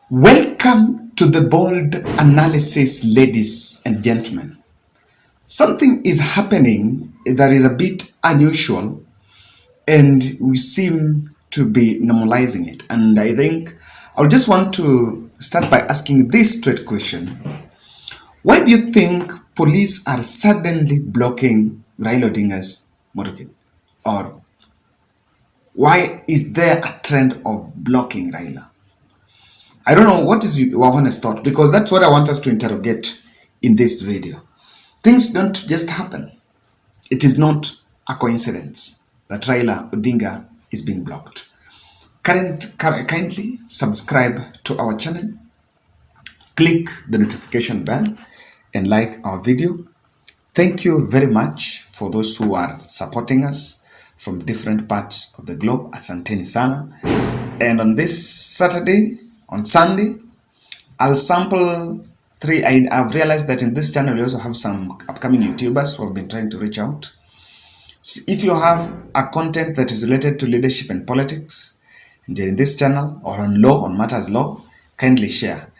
Welcome to the bold analysis, ladies and gentlemen. Something is happening that is a bit unusual, and we seem to be normalizing it. And I think I would just want to start by asking this straight question. Why do you think police are suddenly blocking Raila Odinga's motorcade? Or why is there a trend of blocking Raila? I don't know what is your honest thought, because that's what I want us to interrogate in this video. Things don't just happen. It is not a coincidence that Raila Odinga is being blocked. Kindly subscribe to our channel, click the notification bell, and like our video. Thank you very much for those who are supporting us from different parts of the globe. Asanteni sana. And on this Saturday, on Sunday, I'll sample three. I've realized that in this channel we also have some upcoming YouTubers who have been trying to reach out. So if you have a content that is related to leadership and politics in this channel, or on law, on matters law, kindly share.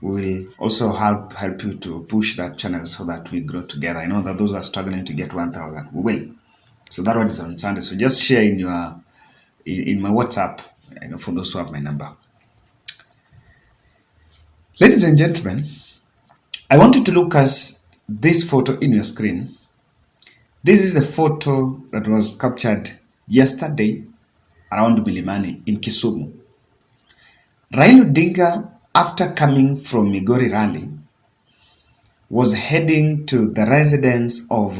We will also help you to push that channel so that we grow together. I know that those who are struggling to get 1,000, we will. So that one is on Sunday. So just share in my WhatsApp, for those who have my number. Ladies and gentlemen, I want you to look at this photo in your screen. This is a photo that was captured yesterday around Milimani in Kisumu. Raila Odinga, after coming from Migori rally, was heading to the residence of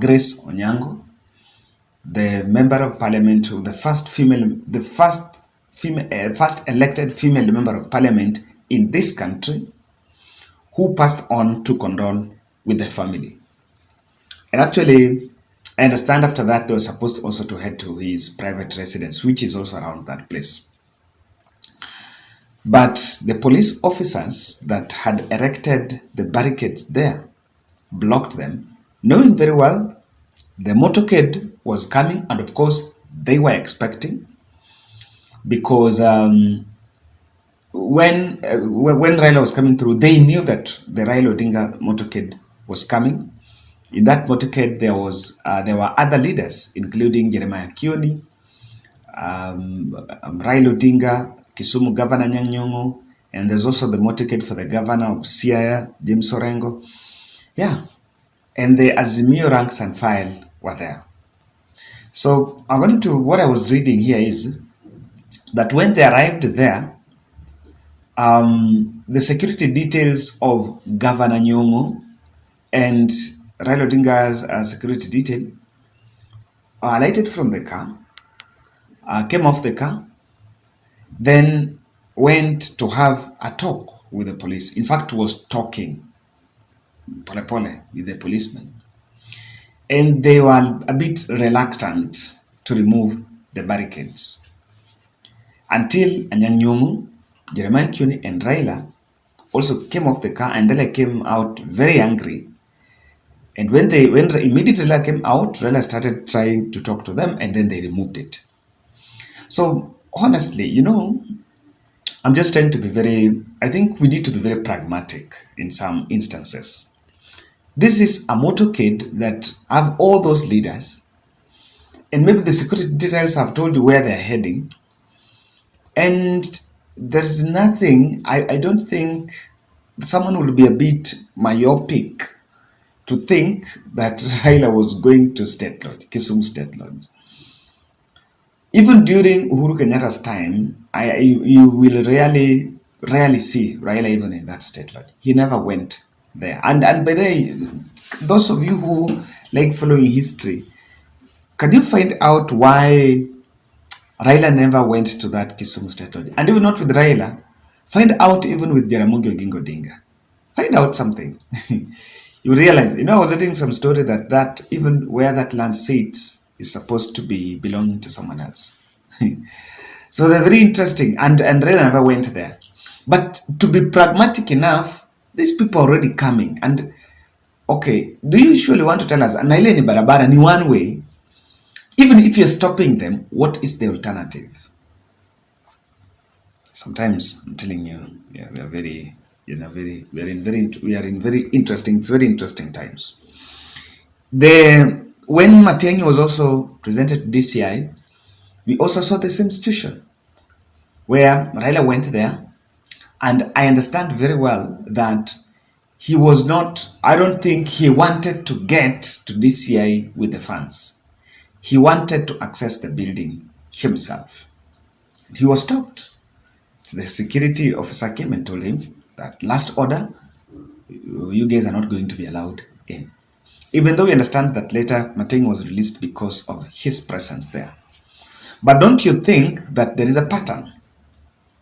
Grace Onyango, the member of parliament, the first elected female member of parliament in this country, who passed on to condole with the family. And actually, I understand after that they were supposed also to head to his private residence, which is also around that place. But the police officers that had erected the barricades there blocked them, knowing very well the motorcade was coming, and of course they were expecting, because when Raila was coming through, they knew that the Raila Odinga motorcade was coming. In that motorcade, there were other leaders, including Jeremiah Kioni, Raila Odinga, Kisumu Governor Nyang'nyong'o, and there's also the motorcade for the governor of Siaya, James Orengo. Yeah, and the Azimio ranks and file were there. So what I was reading here is that when they arrived there, the security details of Governor Nyong'o and Raila Odinga's security detail alighted from the car, came off the car, then went to have a talk with the police. In fact, was talking pole with the policeman. And they were a bit reluctant to remove the barricades until Anyang' Nyong'o, Jeremiah Kioni, and Raila also came off the car, and Raila came out very angry. And when immediately Raila came out, Raila started trying to talk to them, and then they removed it. So honestly, I'm just trying to be I think we need to be very pragmatic in some instances. This is a motorcade that have all those leaders, and maybe the security details have told you where they're heading, and there's nothing. I don't think someone will be a bit myopic to think that Raila was going to State Lodge, Kisumu State Lodge. Even during Uhuru Kenyatta's time, you will rarely see Raila even in that State Lodge. He never went there. And by the way, those of you who like following history, can you find out why Raila never went to that Kisumu State Lodge? And even not with Raila, find out even with Jaramogi Oginga Odinga. Find out something. You realize, I was reading some story that even where that land sits is supposed to be belonging to someone else. So they're very interesting, and Raila never went there. But to be pragmatic enough, these people are already coming. And okay, do you usually want to tell us, na ile ni barabara ni one way? Even if you're stopping them, what is the alternative? Sometimes I'm telling you, yeah, we are very, we are in very interesting, it's very interesting times. When Matiang'i was also presented to DCI, we also saw the same situation where Raila went there, and I understand very well that he was not, I don't think he wanted to get to DCI with the funds. He wanted to access the building himself. He was stopped. The security officer came and told him that last order, you guys are not going to be allowed in. Even though we understand that later Matiang'i was released because of his presence there. But don't you think that there is a pattern?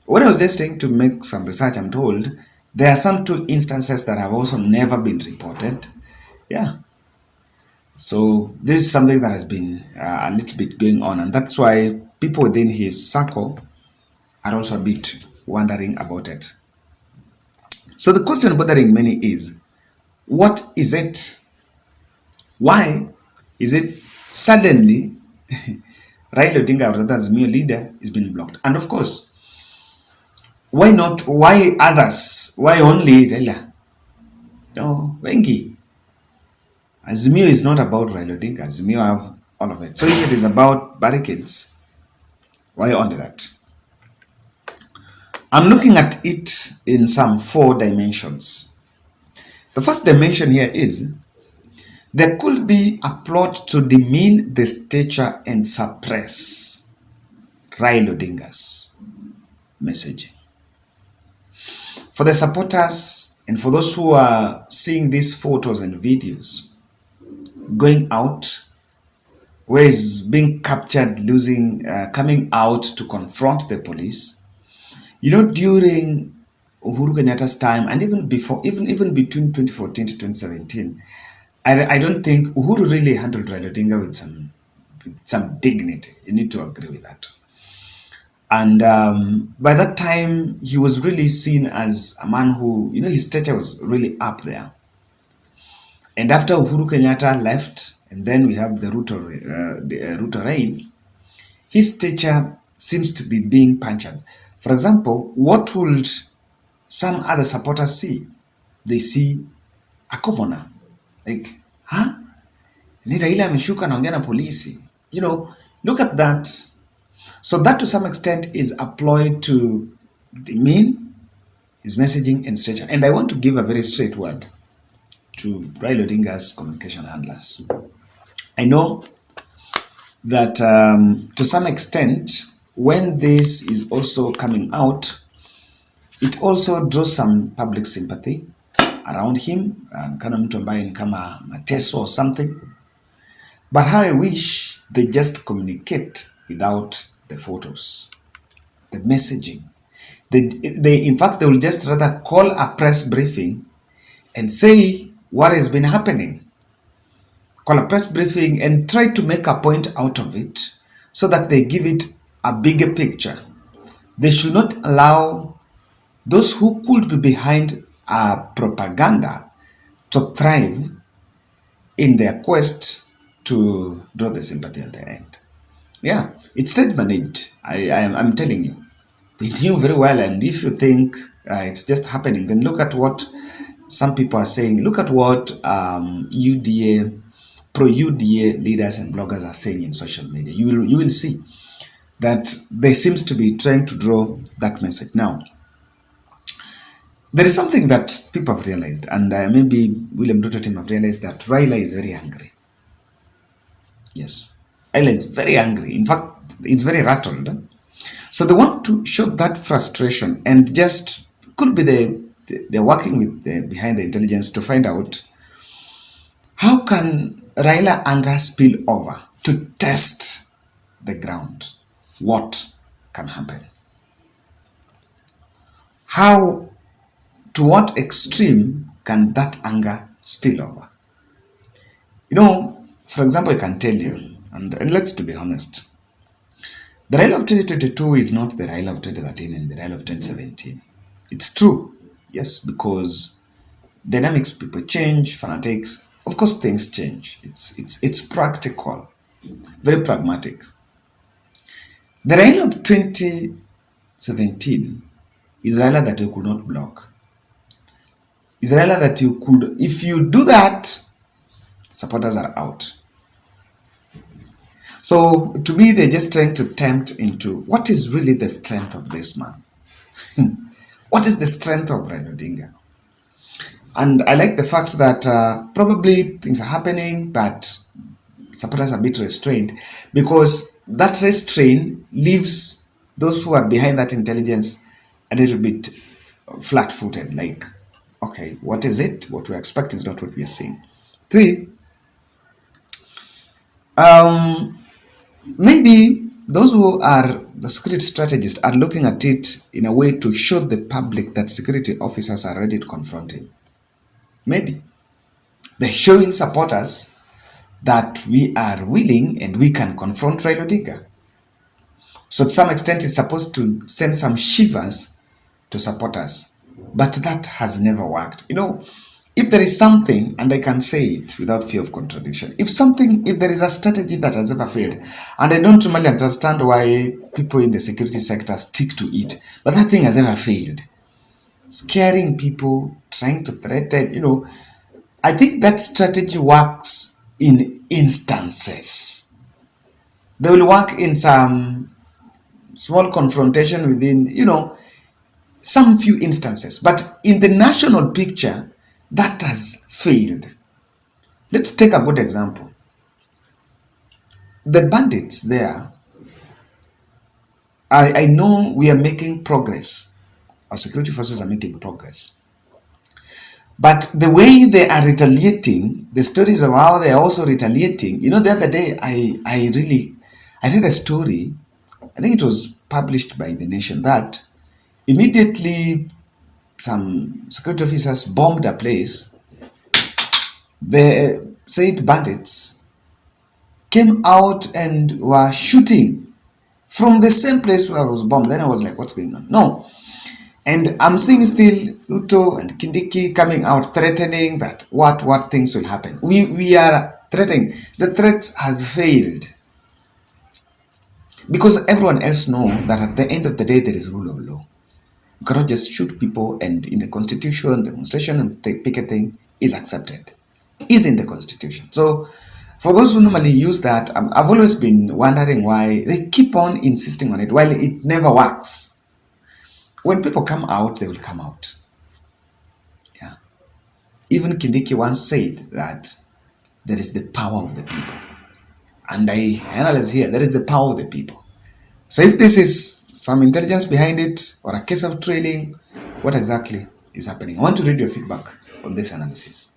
When I was just trying to make some research, I'm told there are some two instances that have also never been reported. Yeah. So this is something that has been a little bit going on, and that's why people within his circle are also a bit wondering about it. So the question bothering many is, what is it? Why is it suddenly Raila Odinga, or rather Azimio leader, is being blocked? And of course, why not? Why others? Why only Raila? No, Wengi. Azimio is not about Raila Odinga. Azimio have all of it. So if it is about barricades, why only that? I'm looking at it in some 4 dimensions. The first dimension here is there could be a plot to demean the stature and suppress Raila Odinga's messaging. For the supporters and for those who are seeing these photos and videos going out, where he's being captured, coming out to confront the police, during Uhuru Kenyatta's time, and even before, even between 2014 to 2017, I don't think Uhuru really handled Raila Odinga with some dignity. You need to agree with that. And by that time, he was really seen as a man who, his stature was really up there. And after Uhuru Kenyatta left, and then we have the Ruto reign, his stature seems to be being punctured. For example, what would some other supporters see? They see a commoner. Like, huh? Ni Raila ameshuka naongea na polisi. Look at that. So that to some extent is a ploy to demean his messaging and stature. And I want to give a very straight word to Raila Odinga's communication handlers. I know that to some extent, when this is also coming out, it also draws some public sympathy around him, kana mtu ambaye ni kama mateso or something. But how I wish they just communicate without the photos, the messaging. In fact, they will just rather call a press briefing and say what has been happening. Call a press briefing and try to make a point out of it so that they give it a bigger picture. They should not allow those who could be behind propaganda to thrive in their quest to draw the sympathy at the end. Yeah, it's stage managed. I'm telling you. They knew very well, and if you think it's just happening, then look at what some people are saying. Look at what UDA, pro-UDA leaders and bloggers are saying in social media. You will see that they seems to be trying to draw that message. Now, there is something that people have realized, and maybe William Ruto team have realized that Raila is very angry. Yes, Raila is very angry. In fact, he's very rattled. So they want to show that frustration, and just could be they're working with behind the intelligence to find out how can Raila anger spill over to test the ground. What can happen? To what extreme can that anger spill over? For example, I can tell you, and let's to be honest, the Raila of 2022 is not the Raila of 2013 and the Raila of 2017. It's true, yes, because dynamics, people change, fanatics, of course things change. It's practical, very pragmatic. The Raila of 2013 17 is Raila that you could not block. Is Raila that you could, if you do that, supporters are out. So to me, they're just trying to tempt into what is really the strength of this man. What is the strength of Raila Odinga? And I like the fact that probably things are happening, but supporters are a bit restrained, because that restraint leaves those who are behind that intelligence a little bit flat-footed. Like, okay, what is it? What we expect is not what we are seeing. Three, maybe those who are the security strategists are looking at it in a way to show the public that security officers are ready to confront him. Maybe they're showing supporters that we are willing and we can confront Raila Odinga. So to some extent, it's supposed to send some shivers to supporters, but that has never worked. If there is something, and I can say it without fear of contradiction, if there is a strategy that has ever failed, and I don't really understand why people in the security sector stick to it, but that thing has never failed. Scaring people, trying to threaten, I think that strategy works in instances. They will work in some small confrontation within, some few instances. But in the national picture, that has failed. Let's take a good example. The bandits there, I know we are making progress. Our security forces are making progress. But the way they are retaliating, the stories of how they are also retaliating, the other day I read a story, I think it was published by The Nation, that immediately some security officers bombed a place. The said bandits came out and were shooting from the same place where I was bombed. Then I was like, what's going on? No. And I'm seeing still Ruto and Kindiki coming out threatening that what things will happen. We are threatening. The threat has failed. Because everyone else knows that at the end of the day, there is rule of law. You cannot just shoot people, and in the constitution, demonstration and picketing is accepted. Is in the constitution. So for those who normally use that, I've always been wondering why they keep on insisting on it while it never works. When people come out, they will come out. Yeah. Even Kindiki once said that there is the power of the people. And I analyze here, there is the power of the people. So if this is some intelligence behind it or a case of trailing, what exactly is happening? I want to read your feedback on this analysis.